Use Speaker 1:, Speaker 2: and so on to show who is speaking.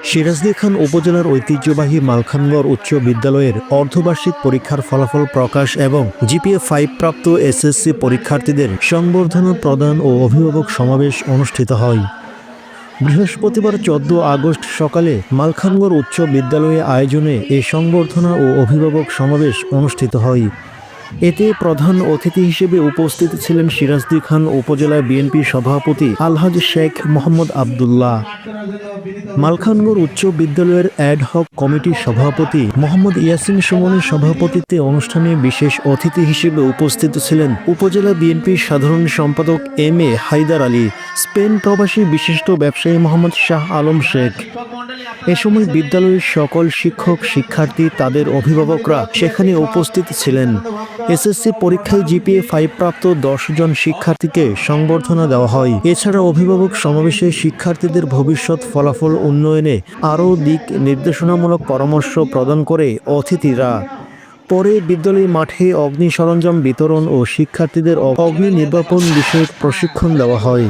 Speaker 1: সিরাজদি খান উপজেলার ঐতিহ্যবাহী মালখানগড় উচ্চ বিদ্যালয়ের অর্ধবার্ষিক পরীক্ষার ফলাফল প্রকাশ এবং জিপিএ 5 প্রাপ্ত এসএসসি পরীক্ষার্থীদের সংবর্ধনা প্রদান ও অভিভাবক সমাবেশ অনুষ্ঠিত হয়। বৃহস্পতিবার 14 আগস্ট সকালে মালখানগড় উচ্চ বিদ্যালয়ে আয়োজনে এই সংবর্ধনা ও অভিভাবক সমাবেশ অনুষ্ঠিত হয়। এতে প্রধান অতিথি হিসেবে উপস্থিত ছিলেন সিরাজদি খান উপজেলা বিএনপি সভাপতি আলহাজ শেখ মোহাম্মদ আবদুল্লাহ। মালখানগড় উচ্চ বিদ্যালয়ের অ্যাডহক কমিটির সভাপতি মোহাম্মদ ইয়াসিন সুমনের সভাপতিত্বে অনুষ্ঠানে বিশেষ অতিথি হিসেবে উপস্থিত ছিলেন উপজেলা বিএনপির সাধারণ সম্পাদক M A Haider Ali, Spain প্রবাসী বিশিষ্ট ব্যবসায়ী মোহাম্মদ শাহ আলম শেখ। এ সময় বিদ্যালয়ের সকল শিক্ষক, শিক্ষার্থী, তাদের অভিভাবকরা সেখানে উপস্থিত ছিলেন। এসএসসি পরীক্ষায় জিপিএ 5 প্রাপ্ত 10 জন শিক্ষার্থীকে সংবর্ধনা দেওয়া হয়। এছাড়া অভিভাবক সমাবেশে শিক্ষার্থীদের ভবিষ্যৎ ফলাফল উন্নয়নে আরও দিক নির্দেশনামূলক পরামর্শ প্রদান করে অতিথিরা। পরে বিদ্যালয় মাঠে অগ্নি সরঞ্জাম বিতরণ ও শিক্ষার্থীদের অগ্নি নির্বাপন বিষয়ক প্রশিক্ষণ দেওয়া হয়।